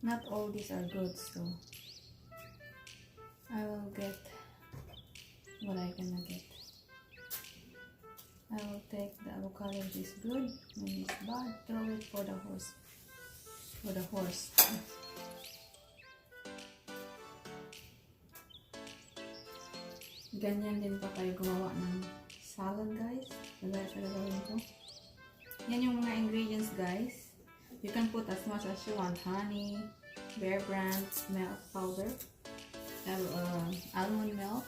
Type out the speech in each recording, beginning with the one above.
not all these are good, so I will get what I gonna get. I will take the avocado which is good, when it's bad, throw it for the horse. For the horse. Ganyan din pa kayo gumawa ng salad, guys. Kagaya sa gagawin ko. Yan yung mga ingredients, guys. You can put as much as you want. Honey, Bear Brand milk powder, almond milk,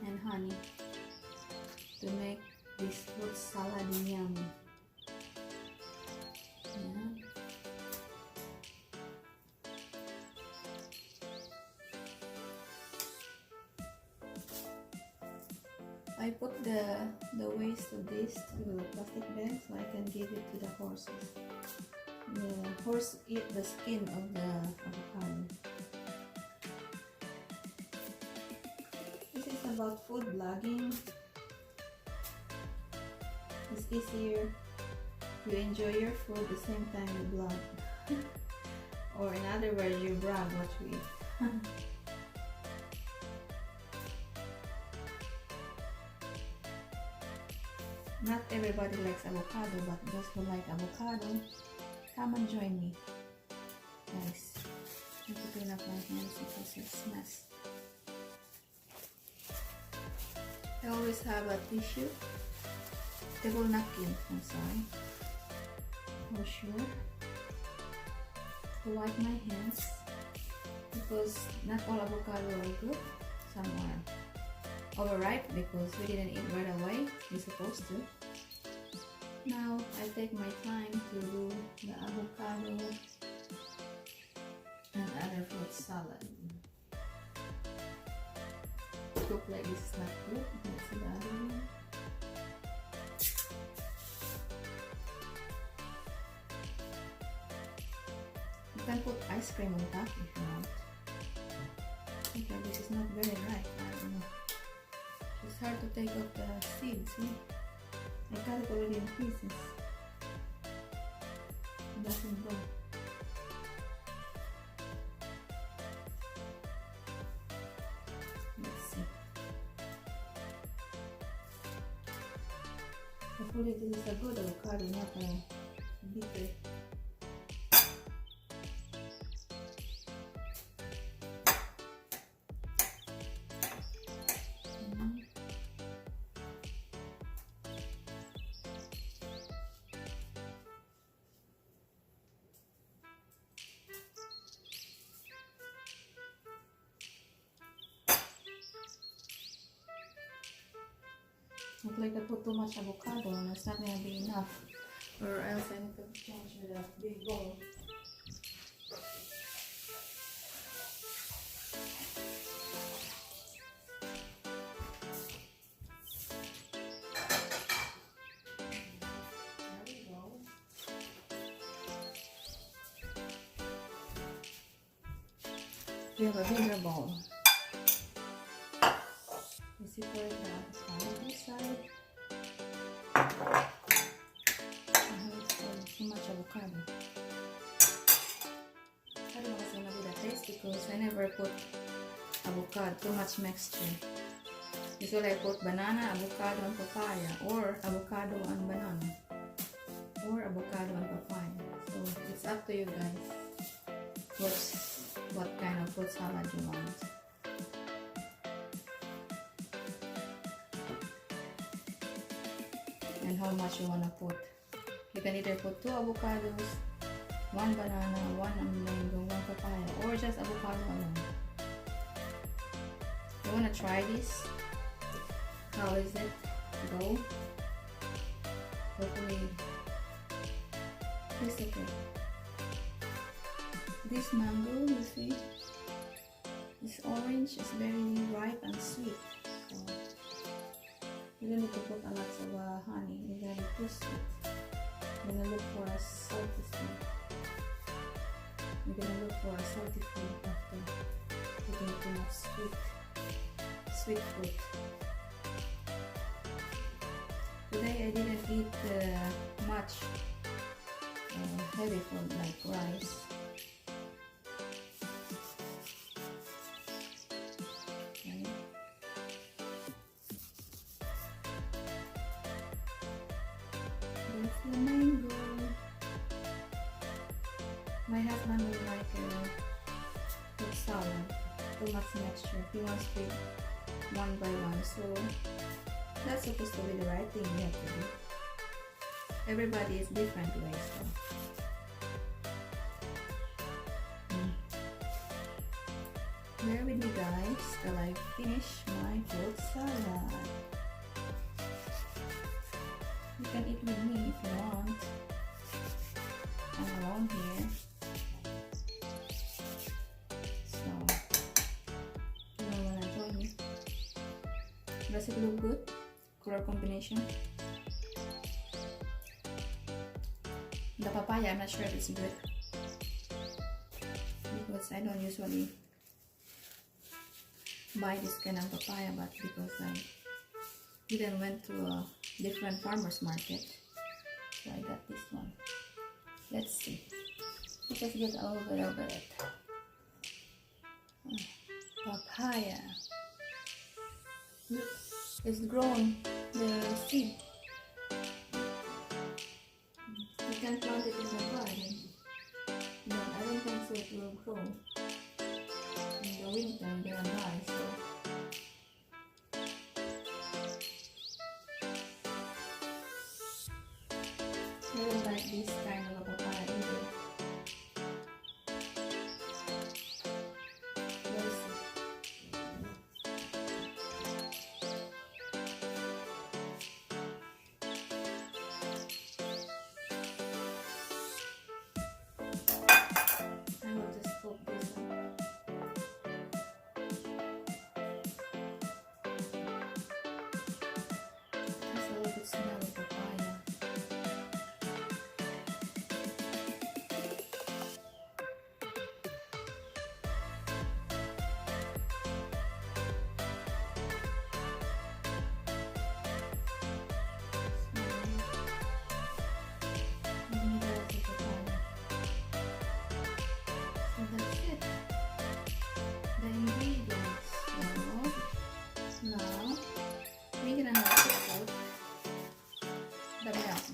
and honey to make this fruit salad yummy. Yan. I put the waste of this to a plastic bag so I can give it to the horses. The horse eat the skin of the avocado. This is about food blogging. It's easier. You enjoy your food the same time you blog. Or in other words, you brag what you eat. Not everybody likes avocado, but those who like avocado, come and join me. Guys, I have to clean up my hands because it's a mess. I always have a tissue, table napkin, I'm sorry, for sure, to wipe my hands, because not all avocado are good, some are overripe because we didn't eat right away. We're supposed to. Now I take my time to do the avocado and other fruit salad. Cook like this is not good. That's the other one. You can put ice cream on top if you want. Okay, this is not very ripe. I don't know. It's hard to take off the seeds, see? I got it already in pieces. It doesn't go. Let's see. Hopefully this is a good avocado, not a bitter. Look like I put too much avocado and it's not gonna be enough, or else I need to change with a big bowl. There we go. We have a bigger bowl. You see for it now. On this side, too much avocado. I don't know what's gonna be the taste because I never put avocado, too much mixture. Usually I put banana, avocado, and papaya, or avocado and banana, or avocado and papaya. So it's up to you guys. What kind of fruit salad you want. And how much you want to put. You can either put 2 avocados, 1 banana, 1 mango, 1 papaya, or just avocado alone. You want to try this? How is it? Go. Hopefully it's okay. This mango, you see, this orange is very ripe and sweet. So you don't need to put a lot of honey. It's very too sweet. You're gonna look for a salty fruit. You're gonna look for a salty fruit after putting too much sweet fruit. Today I didn't eat much heavy food like rice. That's the mango. My husband will like fruit salad, too much mixture. He wants to eat one by one, so that's supposed to be the right thing we have to do. Everybody is different ways, so. Bear with me guys till I finish my fruit salad. You can eat with me if you want. I'm alone here. So, you know what I told you. Does it look good? Color combination. The papaya, I'm not sure if it's good. Because I don't usually buy this kind of papaya, but because I didn't went to a different farmer's market, so I got this one. Let's see. Let's just get a little bit of it. Papaya. Look, it's grown the seed. You can plant it in the garden. No, I don't think so it will grow. In the winter, they are nice. So. I don't like this kind of a papaya either. Let's see. I will just put this one. Just a little bit smell of papaya.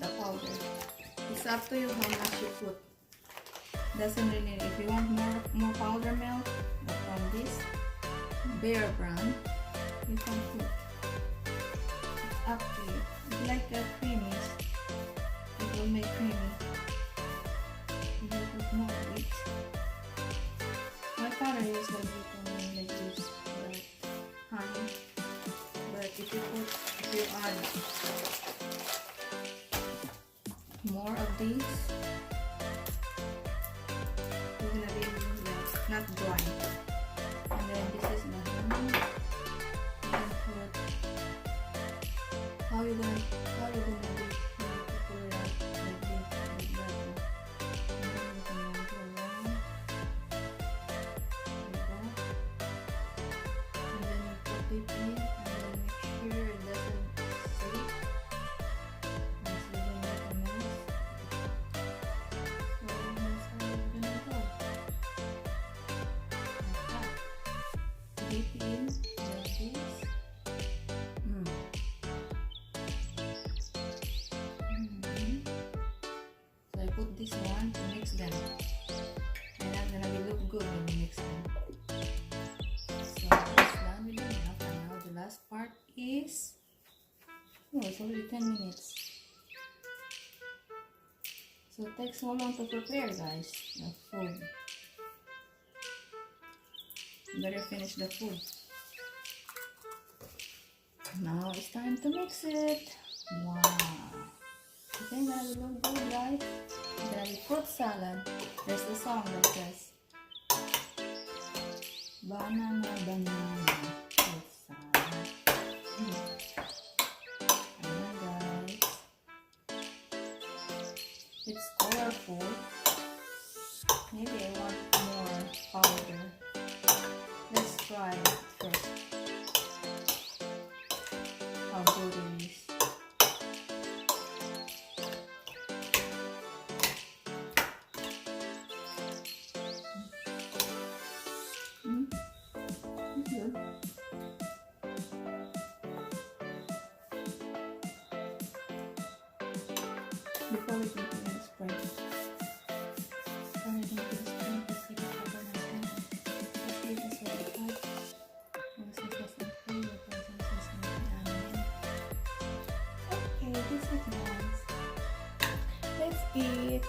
The powder. It's up to you how much you put. Doesn't really. If you want more powder milk from this Bear brand, you can put. It's up to you. It's like a creamy. It will make creamy. You can put more of it. My father usually like this, like honey. But if you add more of these, you're gonna be like not dry. And then this is the honey. You can put how you gonna be put it out like this, like that. And then you can go around like that. And then you put it in, and then make sure it doesn't stick. Put this one to mix them, and that's gonna be look good when you mix them. So it's done with the milk, and now the last part is it's already 10 minutes. So it takes so long to prepare, guys. The food. Better finish the food. Now it's time to mix it. Wow. Okay, now we look good, right? Then fruit salad. There's a song that says banana fruit salad. Ayan guys. It's colorful. Maybe I want more powder. Let's try it first. How good it is. Good. Before we go to the spray. Before we go to the spray, just give it cover and hand. Just leave this with the pipe. Okay, this is nice. Let's eat.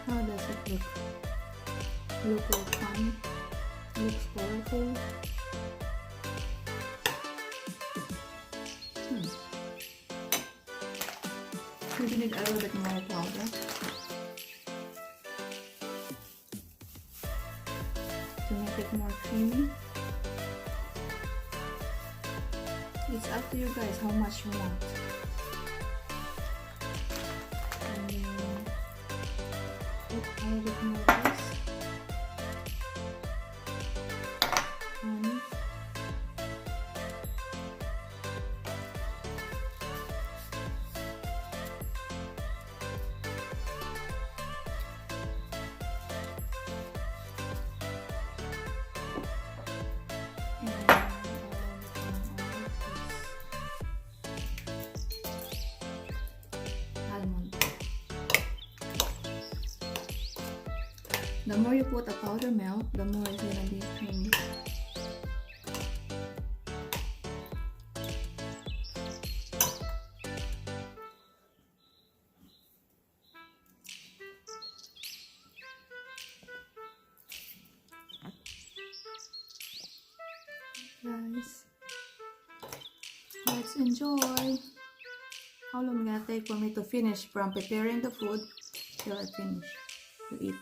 How does it look? Look like fun. Looks colorful. We need a little bit more powder to make it more creamy. It's up to you guys how much you want. Put a little bit more of this. Almond. The more you put a powder milk, the more it's gonna be creamy. Guys, let's enjoy. How long gonna take for me to finish from preparing the food till I finish to eat?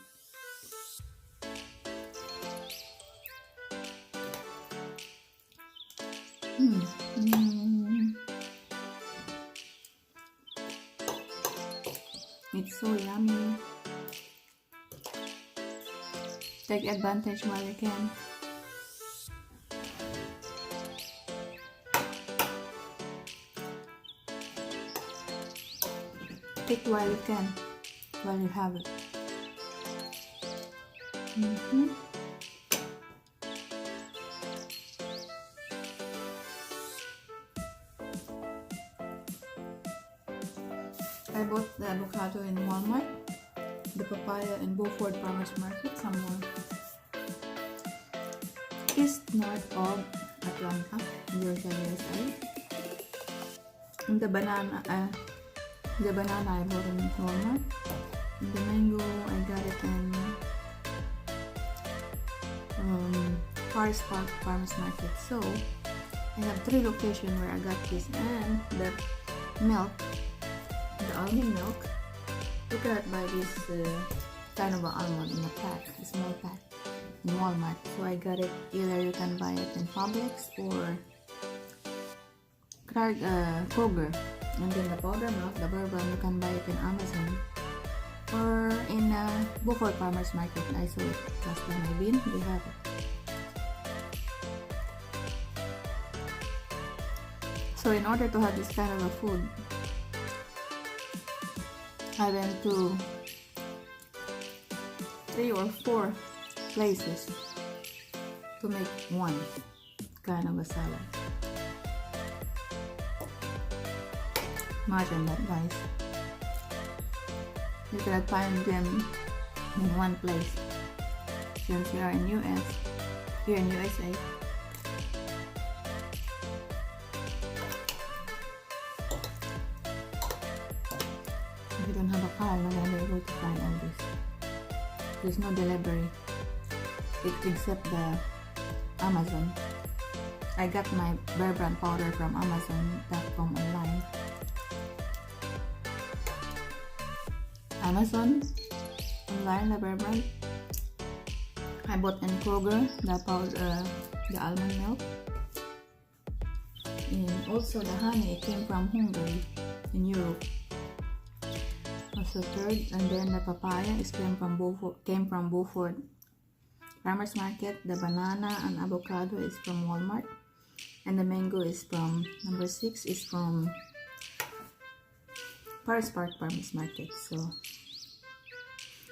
It's so yummy. Take advantage while you can. Take while you can, while you have it. I bought the avocado in Walmart, the papaya in Beaufort Farmers Market, somewhere east north of Atlanta, Georgia, USA. And the banana I bought in Walmart. And the mango I got it in Forest Park Farmers Market. So I have 3 locations where I got this, and the milk. The almond milk, you cannot buy this kind of almond in a pack, a small pack in Walmart. So I got it, either you can buy it in Publix or Kroger. And then the powder milk, the bourbon, you can buy it in Amazon or in Beaufort Farmers Market. I saw it last time I've been, they have it. So in order to have this kind of a food, I went to 3 or 4 places to make one kind of a salad. Imagine that, guys. You cannot find them in one place since you are in US, here in USA. If you don't have a car, you're not gonna be able to find all this. There's no delivery except the Amazon. I got my bear brand powder from Amazon.com online. Amazon online, the bear brand. I bought in Kroger the powder, the almond milk, and also the honey. It came from Hungary in Europe. So third, and then the papaya is came from Beaufort Farmers Market. The banana and avocado is from Walmart, and the mango is from number 6 is from Paris Park Farmers Market. So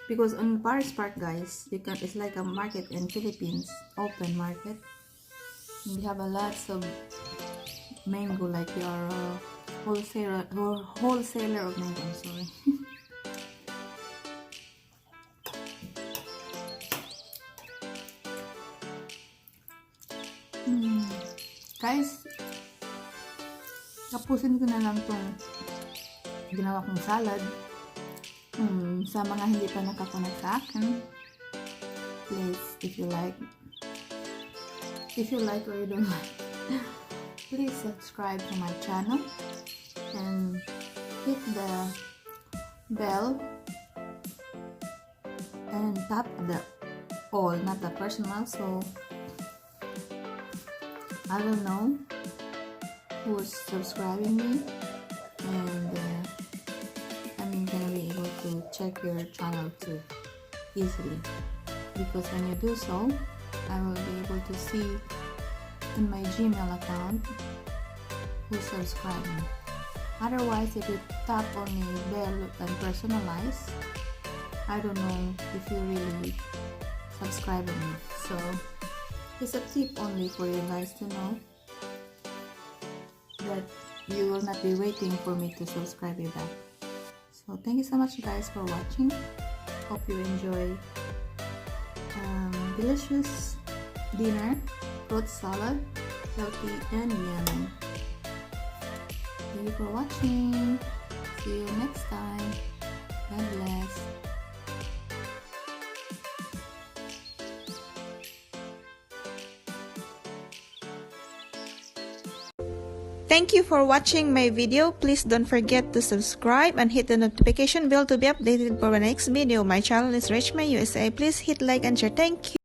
because on Paris Park, guys, you can, it's like a market in Philippines, open market. We have a lots of mango, like they are wholesaler of mango. I'm sorry. Guys, tapusin ko na lang tong ginawa kong salad. Sa mga hindi pa nakakonect sa akin, please, if you like or you don't like, please subscribe to my channel and hit the bell and tap the all, not the personal, so I don't know who's subscribing me, and I'm gonna be able to check your channel too easily, because when you do so, I will be able to see in my Gmail account who subscribed me. Otherwise, if you tap on the bell and personalize, I don't know if you really subscribe me. So it's a tip only for you guys to know that you will not be waiting for me to subscribe you back. So thank you so much, guys, for watching. Hope you enjoy delicious dinner, fruit salad, healthy and yummy. Thank you for watching. See you next time. God bless. Thank you for watching my video. Please don't forget to subscribe and hit the notification bell to be updated for the next video. My channel is Richmae USA. Please hit like and share. Thank you.